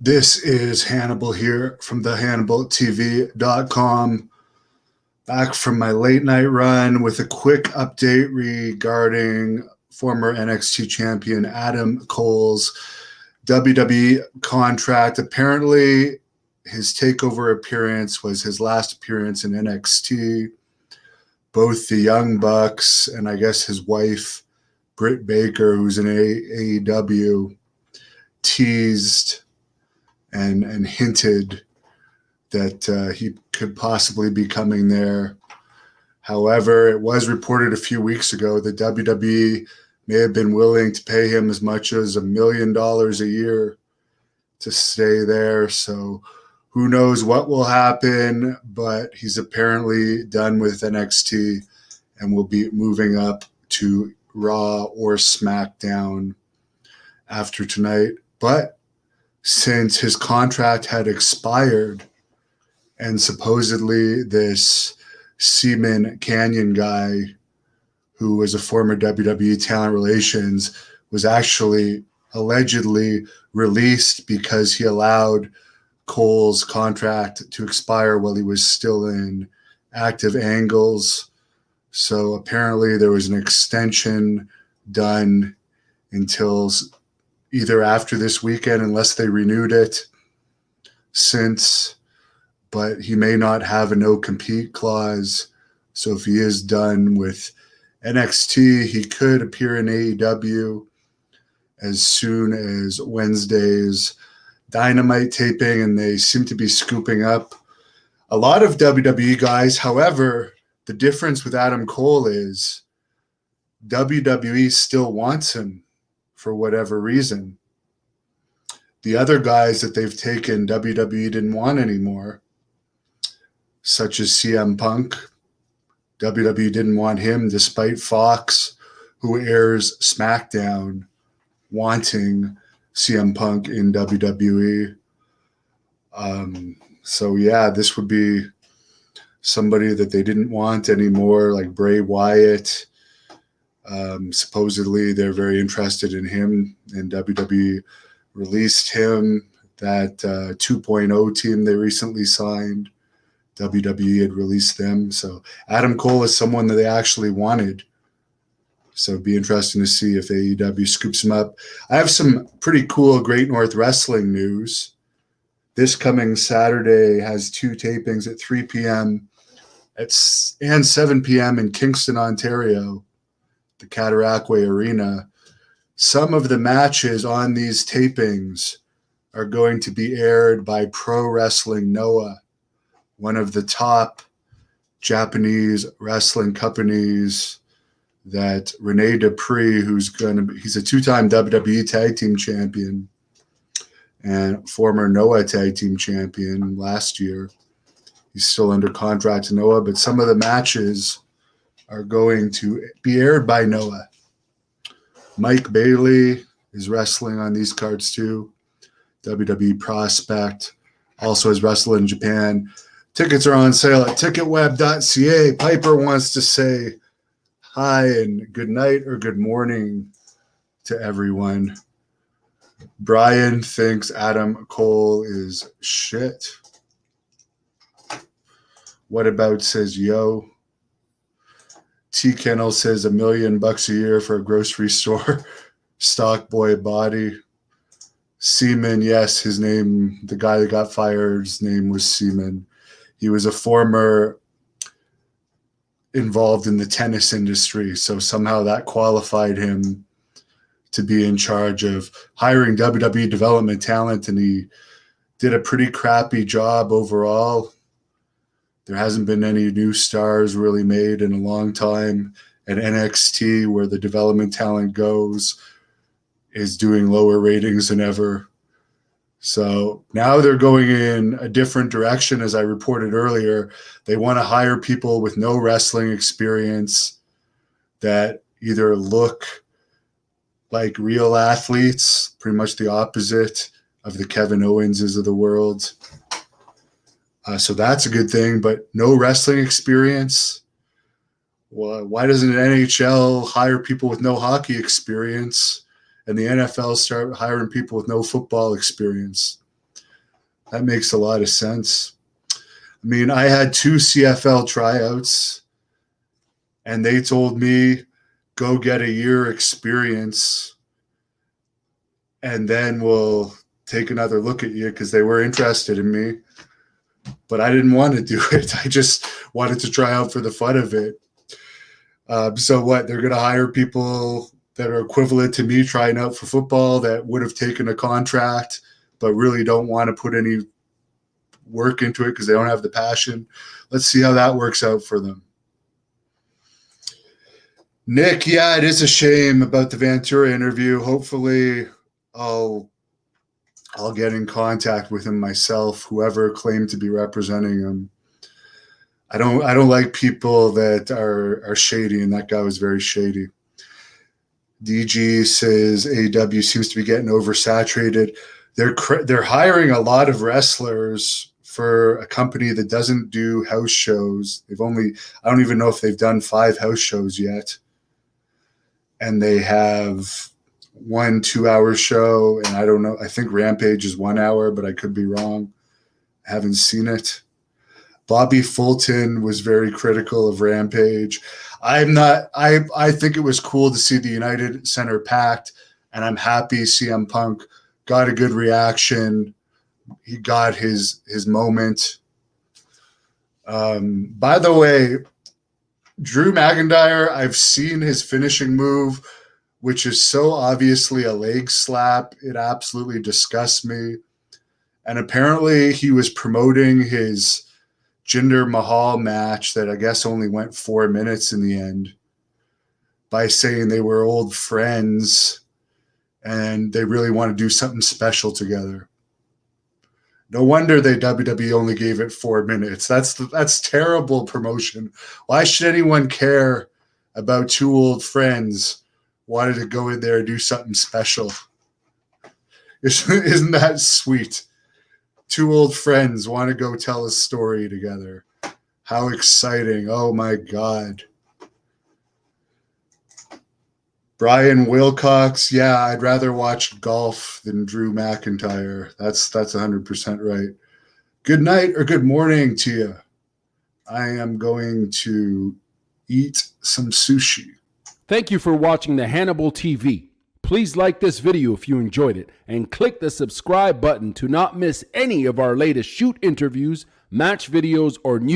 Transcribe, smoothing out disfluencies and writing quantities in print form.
This is Hannibal here from the HannibalTV.com, back from my late night run with a quick update regarding former NXT champion Adam Cole's WWE contract. Apparently, his takeover appearance was his last appearance in NXT. Both the Young Bucks and I guess his wife, Britt Baker, who's in AEW, teased and hinted that he could possibly be coming there. However, it was reported a few weeks ago that WWE may have been willing to pay him as much as $1 million a year to stay there. So who knows what will happen, but he's apparently done with NXT and will be moving up to Raw or SmackDown after tonight. But since his contract had expired and supposedly this Seaman Canyon guy, who was a former WWE talent relations, was actually allegedly released because he allowed Cole's contract to expire while he was still in active angles. So apparently there was an extension done until either after this weekend, unless they renewed it since, but he may not have a no-compete clause. So if he is done with NXT, he could appear in AEW as soon as Wednesday's Dynamite taping, and they seem to be scooping up a lot of WWE guys. However, the difference with Adam Cole is WWE still wants him for whatever reason. The other guys that they've taken, WWE didn't want anymore, such as CM Punk. WWE didn't want him, despite Fox, who airs SmackDown, wanting CM Punk in WWE. So yeah, this would be somebody that they didn't want anymore, like Bray Wyatt. Supposedly they're very interested in him, and WWE released him. That 2.0 team they recently signed, WWE had released them. So Adam Cole is someone that they actually wanted. So it'd be interesting to see if AEW scoops him up. I have some pretty cool Great North Wrestling news. This coming Saturday has 2 tapings at 3 p.m. and 7 p.m. in Kingston, Ontario, the Cataraqui Arena. Some of the matches on these tapings are going to be aired by Pro Wrestling Noah, one of the top Japanese wrestling companies that Rene Dupree, he's a 2-time WWE Tag Team Champion and former Noah Tag Team Champion last year. He's still under contract to Noah, but some of the matches are going to be aired by Noah. Mike Bailey is wrestling on these cards too. WWE prospect, also has wrestled in Japan. Tickets are on sale at ticketweb.ca. Piper wants to say hi and good night or good morning to everyone. Brian thinks Adam Cole is shit. What about says yo? T. Kennel says $1 million a year for a grocery store stock boy body. Seaman, yes, his name, the guy that got fired, his name was Seaman. He was a former involved in the tennis industry, so somehow that qualified him to be in charge of hiring WWE development talent, and he did a pretty crappy job overall. There hasn't been any new stars really made in a long time. At NXT, where the development talent goes, is doing lower ratings than ever. So now they're going in a different direction, as I reported earlier. They want to hire people with no wrestling experience that either look like real athletes, pretty much the opposite of the Kevin Owenses of the world. So that's a good thing, but no wrestling experience. Well, why doesn't the NHL hire people with no hockey experience and the NFL start hiring people with no football experience? That makes a lot of sense. I mean, I had 2 CFL tryouts, and they told me, go get a year experience, and then we'll take another look at you, because they were interested in me. But I didn't want to do it. I just wanted to try out for the fun of it. So what? They're going to hire people that are equivalent to me trying out for football that would have taken a contract but really don't want to put any work into it because they don't have the passion. Let's see how that works out for them. Nick, yeah, it is a shame about the Ventura interview. Hopefully I'll get in contact with him myself, whoever claimed to be representing him. I don't like people that are shady, and that guy was very shady. DG says AEW seems to be getting oversaturated. They're hiring a lot of wrestlers for a company that doesn't do house shows. I don't even know if they've done 5 house shows yet. And they have 1 2-hour show, and I don't know. I think Rampage is 1 hour, but I could be wrong. I haven't seen it. Bobby Fulton was very critical of Rampage. I'm not. I think it was cool to see the United Center packed, and I'm happy CM Punk got a good reaction. He got his moment. By the way, Drew McIntyre, I've seen his finishing move, which is so obviously a leg slap. It absolutely disgusts me. And apparently he was promoting his Jinder Mahal match that I guess only went 4 minutes in the end by saying they were old friends and they really want to do something special together. No wonder they WWE only gave it 4 minutes. That's terrible promotion. Why should anyone care about 2 old friends wanting to go in there and do something special? Isn't that sweet? 2 old friends want to go tell a story together. How exciting. Oh my God. Brian Wilcox, yeah, I'd rather watch golf than Drew McIntyre. That's 100% right. Good night or good morning to you. I am going to eat some sushi. Thank you for watching the Hannibal TV. Please like this video if you enjoyed it and click the subscribe button to not miss any of our latest shoot interviews, match videos, or news.